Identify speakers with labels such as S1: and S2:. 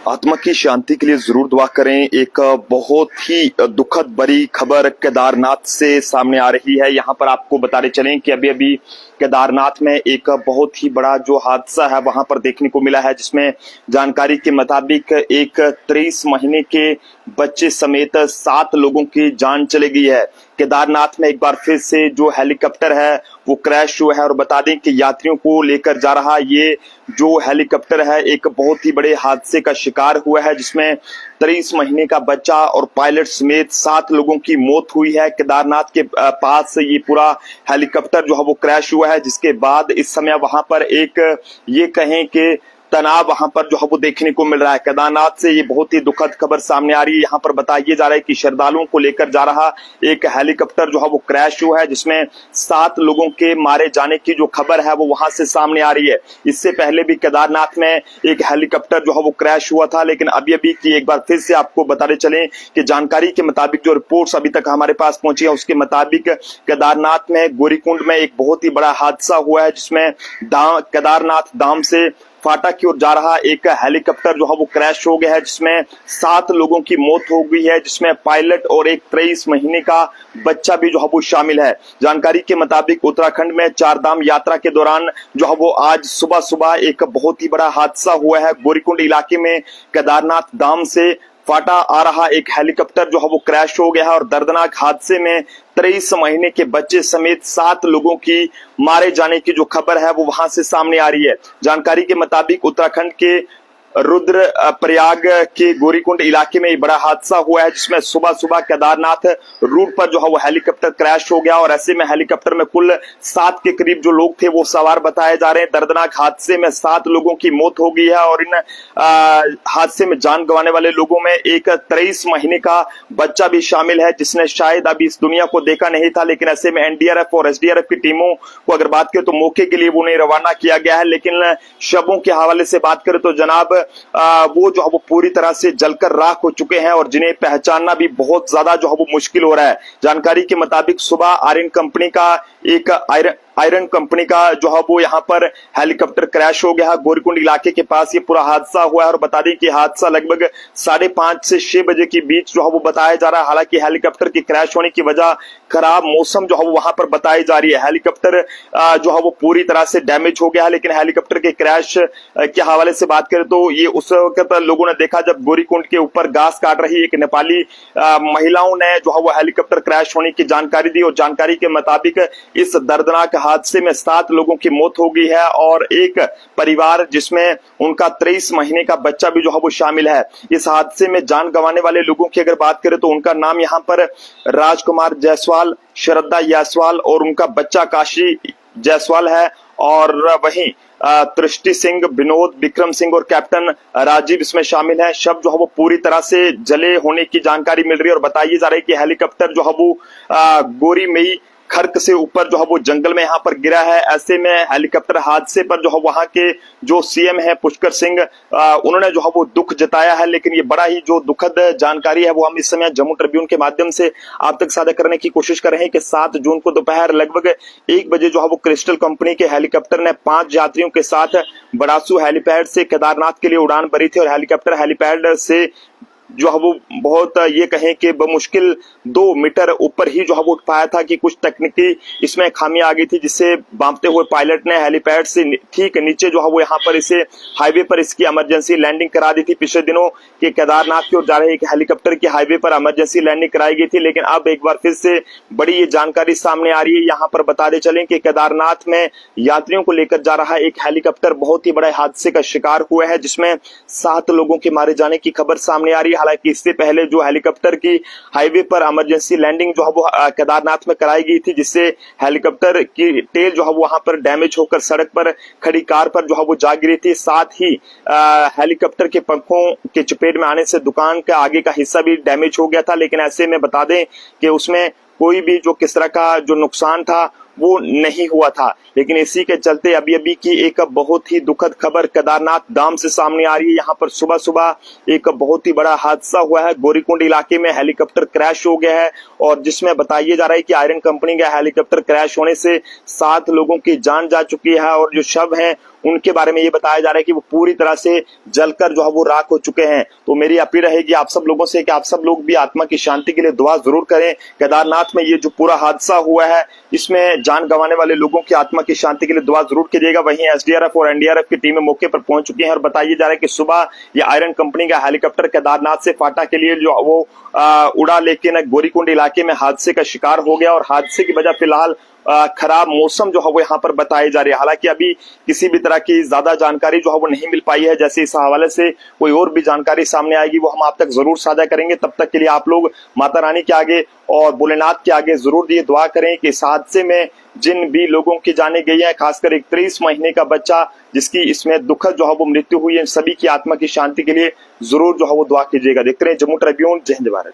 S1: आत्मा की शांति के लिए जरूर दुआ करें। एक बहुत ही दुखद बड़ी खबर केदारनाथ से सामने आ रही है। यहाँ पर आपको बताते चलें कि अभी अभी केदारनाथ में एक बहुत ही बड़ा जो हादसा है वहां पर देखने को मिला है, जिसमें जानकारी के मुताबिक एक 23 महीने के बच्चे समेत 7 लोगों की जान चली गई है। केदारनाथ में एक बार फिर से जो हेलीकॉप्टर है वो क्रैश हुआ है और बता दें कि यात्रियों को लेकर जा रहा ये जो हेलीकॉप्टर है एक बहुत ही बड़े हादसे का शिकार हुआ है, जिसमें 23 महीने का बच्चा और पायलट समेत 7 लोगों की मौत हुई है। केदारनाथ के पास ये पूरा हेलीकॉप्टर जो है वो क्रैश हुआ है, जिसके बाद इस समय वहां पर एक ये कहें कि तनाव वहां पर जो है वो देखने को मिल रहा है। केदारनाथ से ये बहुत ही दुखद खबर सामने आ रही है। यहाँ पर बताया जा रहा है कि श्रद्धालुओं को लेकर जा रहा एक हेलीकॉप्टर जो है वो क्रैश हुआ है, जिसमें 7 लोगों के मारे जाने की जो खबर है वो वहां से सामने आ रही है। इससे पहले भी केदारनाथ में एक हेलीकॉप्टर जो है वो क्रैश हुआ था, लेकिन अभी अभी की एक बार फिर से आपको बताते चलें कि जानकारी के मुताबिक जो रिपोर्ट्स अभी तक हमारे पास पहुंची है उसके मुताबिक केदारनाथ में गौरीकुंड में एक बहुत ही बड़ा हादसा हुआ है, जिसमें केदारनाथ धाम से फाटा की ओर जा रहा एक हेलीकॉप्टर जो है वो क्रैश हो गया है, जिसमें 7 लोगों की मौत हो गई है, जिसमें पायलट और एक 23 महीने का बच्चा भी जो है वो शामिल है। जानकारी के मुताबिक उत्तराखंड में 4 धाम यात्रा के दौरान जो है वो आज सुबह सुबह एक बहुत ही बड़ा हादसा हुआ है। गौरीकुंड इलाके में केदारनाथ धाम से फाटा आ रहा एक हेलीकॉप्टर जो है वो क्रैश हो गया है और दर्दनाक हादसे में 23 महीने के बच्चे समेत 7 लोगों की मारे जाने की जो खबर है वो वहां से सामने आ रही है। जानकारी के मुताबिक उत्तराखंड के रुद्र प्रयाग के गौरीकुंड इलाके में एक बड़ा हादसा हुआ है, जिसमें सुबह सुबह केदारनाथ रूट पर जो है वो हेलीकॉप्टर क्रैश हो गया और ऐसे में हेलीकॉप्टर में कुल 7 के करीब जो लोग थे वो सवार बताए जा रहे हैं। दर्दनाक हादसे में 7 लोगों की मौत हो गई है और इन हादसे में जान गंवाने वाले लोगों में एक 23 महीने का बच्चा भी शामिल है, जिसने शायद अभी इस दुनिया को देखा नहीं था। लेकिन ऐसे में एनडीआरएफ और एसडीआरएफ की टीमों को अगर बात करें तो मौके के लिए वो नहीं रवाना किया गया है, लेकिन शवों के हवाले से बात करें तो जनाब वो जो है वो पूरी तरह से जलकर राख हो चुके हैं और जिन्हें पहचानना भी बहुत ज्यादा जो है वो मुश्किल हो रहा है। जानकारी के मुताबिक सुबह आयरन कंपनी का एक आयरन कंपनी का जो है वो यहाँ पर हेलीकॉप्टर क्रैश हो गया है। गौरीकुंड इलाके के पास ये पूरा हादसा हुआ है और बता दें कि हादसा लगभग 5:30 से 6 बजे के बीच जो है वो बताया जा रहा है। हालांकि हेलीकॉप्टर के क्रैश होने की वजह खराब मौसम जो है वो वहां पर बताई जा रही है। हेलीकॉप्टर जो है वो पूरी तरह से डैमेज हो गया है, लेकिन हेलीकॉप्टर के क्रैश के हवाले से बात करें तो ये उस वक्त लोगों ने देखा जब गौरीकुंड के ऊपर घास काट रही एक नेपाली महिलाओं ने जो है वो हेलीकॉप्टर क्रैश होने की जानकारी दी और जानकारी के मुताबिक इस दर्दनाक हादसे में 7 लोगों की मौत हो गई है और एक परिवार जिसमें उनका 23 महीने का बच्चा भी जो है वो शामिल है। इस हादसे में जान गंवाने वाले लोगों की अगर बात करें तो उनका नाम यहाँ पर राजकुमार जायसवाल, श्रद्धा जायसवाल और उनका बच्चा काशी जायसवाल है और वहीं दृष्टि सिंह, विनोद, विक्रम सिंह और कैप्टन राजीव इसमें शामिल है। शव जो है वो पूरी तरह से जले होने की जानकारी मिल रही है और बताई जा रही है कि हेलीकॉप्टर जो है वो गोरी मई खर्क से ऊपर जो है वो जंगल में यहाँ पर गिरा है। ऐसे में हेलीकॉप्टर हादसे पर जो है वहां के जो सीएम है पुष्कर सिंह उन्होंने जो है वो दुख जताया है, लेकिन ये बड़ा ही जो दुखद जानकारी है वो हम इस समय जम्मू ट्रिब्यून के माध्यम से आप तक साझा करने की कोशिश कर रहे हैं कि 7 जून को दोपहर लगभग 1 बजे जो है वो क्रिस्टल कंपनी के हेलीकॉप्टर ने 5 यात्रियों के साथ बड़ासू हेलीपैड से केदारनाथ के लिए उड़ान भरी थी और हेलीकॉप्टर हेलीपैड से जो है वो बहुत ये कहें कि बमुश्किल 2 मीटर ऊपर ही जो है वो उठ पाया था कि कुछ तकनीकी इसमें खामी आ गई थी, जिससे भांपते हुए पायलट ने हेलीपैड से ठीक नीचे जो है वो यहाँ पर इसे हाईवे पर इसकी इमरजेंसी लैंडिंग करा दी थी। पिछले दिनों के केदारनाथ की ओर जा रहे एक हेलीकॉप्टर की हाईवे पर इमरजेंसी लैंडिंग कराई गई थी, लेकिन अब एक बार फिर से बड़ी ये जानकारी सामने आ रही है। यहाँ पर बता दे चलें कि केदारनाथ में यात्रियों को लेकर जा रहा एक हेलीकॉप्टर बहुत ही बड़े हादसे का शिकार हुआ है, जिसमें 7 लोगों के मारे जाने की खबर सामने आ रही है। हालांकि इससे पहले जो हेलीकॉप्टर की हाईवे पर इमरजेंसी लैंडिंग जो है वो केदारनाथ में कराई गई थी, जिससे हेलीकॉप्टर की टेल जो है वो वहां पर डैमेज होकर सड़क पर खड़ी कार पर जो है वो जा गिरी थी। साथ ही हेलीकॉप्टर के पंखों के चपेट में आने से दुकान का आगे का हिस्सा भी डैमेज हो गया था, लेकिन ऐसे में बता दें कि उसमें कोई भी जो किस तरह का जो नुकसान था वो नहीं हुआ था। लेकिन इसी के चलते अभी अभी की एक बहुत ही दुखद खबर केदारनाथ धाम से सामने आ रही है। यहाँ पर सुबह सुबह एक बहुत ही बड़ा हादसा हुआ है। गौरीकुंड इलाके में हेलीकॉप्टर क्रैश हो गया है और जिसमें बताया जा रहा है कि आयरन कंपनी का हेलीकॉप्टर क्रैश होने से 7 लोगों की जान जा चुकी है और जो शव हैं उनके बारे में ये बताया जा रहा है कि वो पूरी तरह से जलकर जो है वो राख हो चुके हैं। तो मेरी अपील रहेगी आप सब लोगों से कि आप सब लोग भी आत्मा की शांति के लिए दुआ जरूर करें। केदारनाथ में ये जो पूरा हादसा हुआ है इसमें जान गंवाने वाले लोगों की आत्मा की शांति के लिए दुआ जरूर कीजिएगा। वहीं एसडीआरएफ और एनडीआरएफ की टीमें मौके पर पहुंच चुकी हैं और बताया जा रहा है कि सुबह ये आयरन कंपनी का हेलीकॉप्टर केदारनाथ से फाटा के लिए जो वो उड़ा, लेकिन गोरीकुंड इलाके में हादसे का शिकार हो गया और हादसे की वजह फिलहाल खराब मौसम जो है वो यहाँ पर बताई जा रही है। हालांकि अभी किसी भी तरह की ज्यादा जानकारी जो है वो नहीं मिल पाई है। जैसे इस हवाले से कोई और भी जानकारी सामने आएगी वो हम आप तक जरूर साझा करेंगे। तब तक के लिए आप लोग माता रानी के आगे और भोलेनाथ के आगे जरूर ये दुआ करें कि इस हादसे में जिन भी लोगों की जाने गई है, खासकर 31 महीने का बच्चा जिसकी इसमें दुखद जो है वो मृत्यु हुई है, सभी की आत्मा की शांति के लिए जरूर जो है वो दुआ कीजिएगा। देखते रहे जम्मू ट्रिब्यून। जय हिंद भारत।